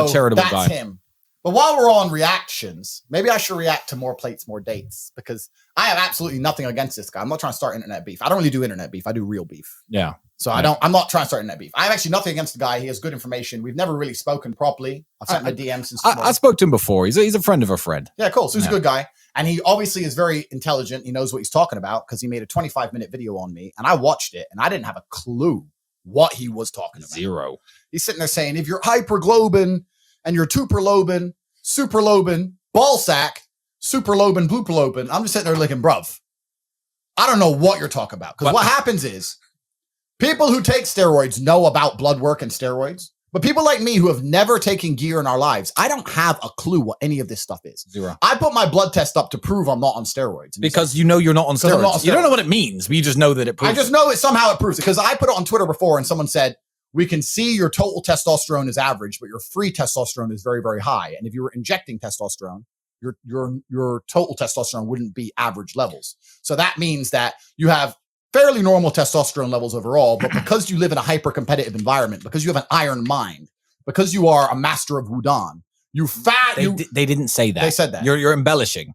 a charitable that's guy. him. But while we're on reactions, maybe I should react to more plates, more dates, because I have absolutely nothing against this guy. I'm not trying to start internet beef. I don't really do internet beef. I do real beef. Yeah. So I'm not trying to start internet beef. I have actually nothing against the guy. He has good information. We've never really spoken properly. I've sent my DMs since I spoke to him before. He's a friend of a friend. Yeah, cool. So he's a good guy. And he obviously is very intelligent. He knows what he's talking about because he made a 25-minute video on me. And I watched it and I didn't have a clue what he was talking about. Zero. He's sitting there saying, if you're hyperglobin and you're superlobin, ball sack, superlobin, blooperlobin, I'm just sitting there looking, bruv, I don't know what you're talking about. Because what happens is people who take steroids know about blood work and steroids. But people like me who have never taken gear in our lives, I don't have a clue what any of this stuff is. Zero. I put my blood test up to prove I'm not on steroids. Because you know you're not on steroids. You don't know what it means, but you just know that it proves I just know it somehow it proves it. Because I put it on Twitter before and someone said, we can see your total testosterone is average, but your free testosterone is very, very high. And if you were injecting testosterone, your total testosterone wouldn't be average levels. So that means that you have fairly normal testosterone levels overall, but because you live in a hyper-competitive environment, because you have an iron mind, because you are a master of Wudon, They didn't say that. They said that. You're embellishing.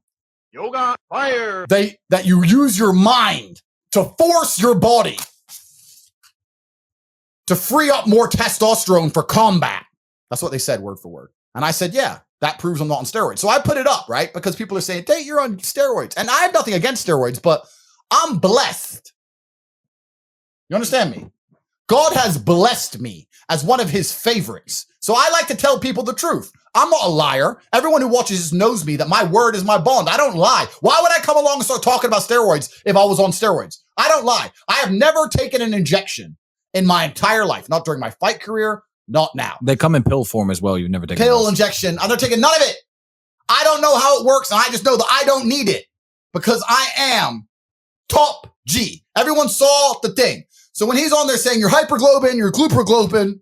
Yoga fire. That you use your mind to force your body to free up more testosterone for combat. That's what they said word for word. And I said, yeah, that proves I'm not on steroids. So I put it up, right? Because people are saying, Tate, you're on steroids. And I have nothing against steroids, but I'm blessed. You understand me? God has blessed me as one of his favorites. So I like to tell people the truth. I'm not a liar. Everyone who watches this knows me that my word is my bond. I don't lie. Why would I come along and start talking about steroids if I was on steroids? I don't lie. I have never taken an injection in my entire life. Not during my fight career, not now. They come in pill form as well. You've never taken pill injection. I'm not taking none of it. I don't know how it works, and I just know that I don't need it because I am top G. Everyone saw the thing. So when he's on there saying you're hyperglobin, you're gluperglobin,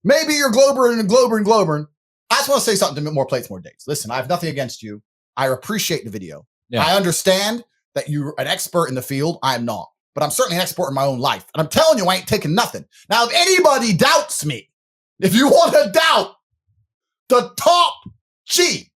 maybe you're globerin and globerin, globerin, I just want to say something to more plates, more dates. Listen, I have nothing against you. I appreciate the video. Yeah. I understand that you're an expert in the field. I am not. But I'm certainly an expert in my own life. And I'm telling you, I ain't taking nothing. Now, if anybody doubts me, if you want to doubt the top G,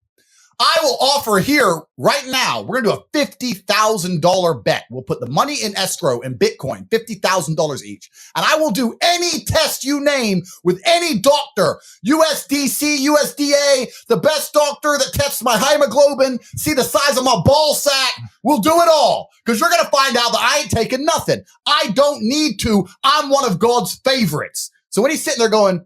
I will offer here right now, we're going to do a $50,000 bet. We'll put the money in escrow in Bitcoin, $50,000 each. And I will do any test you name with any doctor, USDC, USDA, the best doctor that tests my hemoglobin, see the size of my ball sack. We'll do it all because you're going to find out that I ain't taking nothing. I don't need to. I'm one of God's favorites. So when he's sitting there going,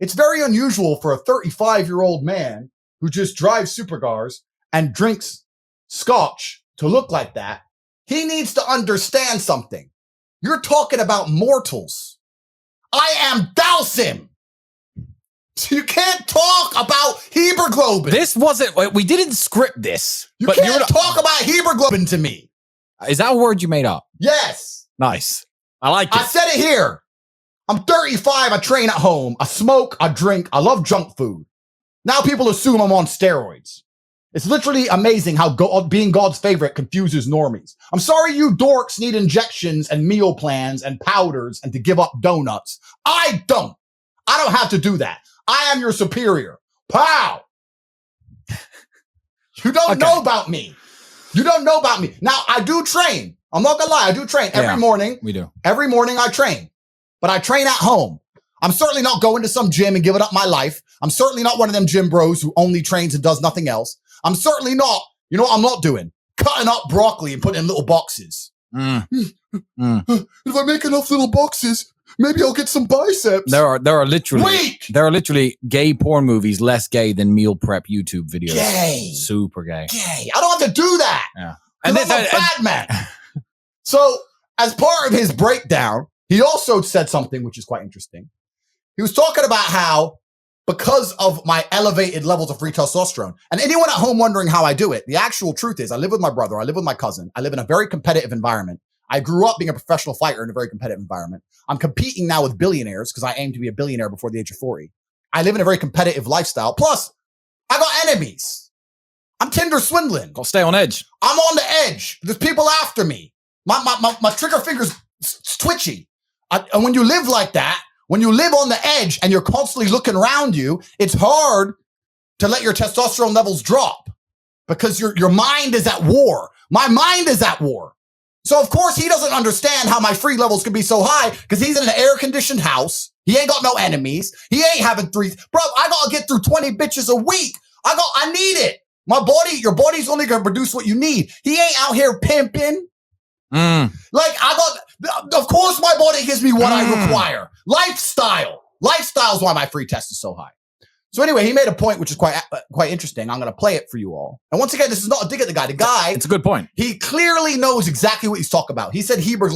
it's very unusual for a 35-year-old man who just drives supercars and drinks scotch to look like that, he needs to understand something. You're talking about mortals. I am Dalsim. So you can't talk about hemoglobin. This wasn't, we didn't script this. You can't talk about hemoglobin to me. Is that a word you made up? Yes. Nice. I like it. I said it here. I'm 35. I train at home. I smoke. I drink. I love junk food. Now people assume I'm on steroids. It's literally amazing how being God's favorite confuses normies. I'm sorry you dorks need injections and meal plans and powders and to give up donuts. I don't. I don't have to do that. I am your superior. Pow! You don't know about me. You don't know about me. Now, I do train. I'm not gonna lie. I do train every morning. We do. Every morning I train. But I train at home. I'm certainly not going to some gym and giving up my life. I'm certainly not one of them gym bros who only trains and does nothing else. I'm certainly not, you know what I'm not doing? Cutting up broccoli and putting in little boxes. If I make enough little boxes, maybe I'll get some biceps. There are literally gay porn movies less gay than meal prep YouTube videos. Gay. Super gay. Gay. I don't have to do that. Yeah. And I'm a bad man. So as part of his breakdown, he also said something which is quite interesting. He was talking about how because of my elevated levels of free testosterone, and anyone at home wondering how I do it, the actual truth is I live with my brother, I live with my cousin, I live in a very competitive environment. I grew up being a professional fighter in a very competitive environment. I'm competing now with billionaires because I aim to be a billionaire before the age of 40. I live in a very competitive lifestyle. Plus, I got enemies. I'm Tinder swindling. Gotta stay on edge. I'm on the edge. There's people after me. My trigger finger's twitchy. And when you live like that, when you live on the edge and you're constantly looking around you, it's hard to let your testosterone levels drop because your mind is at war. My mind is at war. So of course he doesn't understand how my free levels can be so high because he's in an air-conditioned house. He ain't got no enemies. He ain't having threes. Bro, I gotta get through 20 bitches a week. I need it. My body, your body's only gonna produce what you need. He ain't out here pimping. Like of course my body gives me what I require. Lifestyle. Lifestyle is why my free test is so high. So anyway, he made a point which is quite interesting. I'm going to play it for you all. And once again, this is not a dig at the guy. The guy, it's a good point. He clearly knows exactly what he's talking about. He said Heber's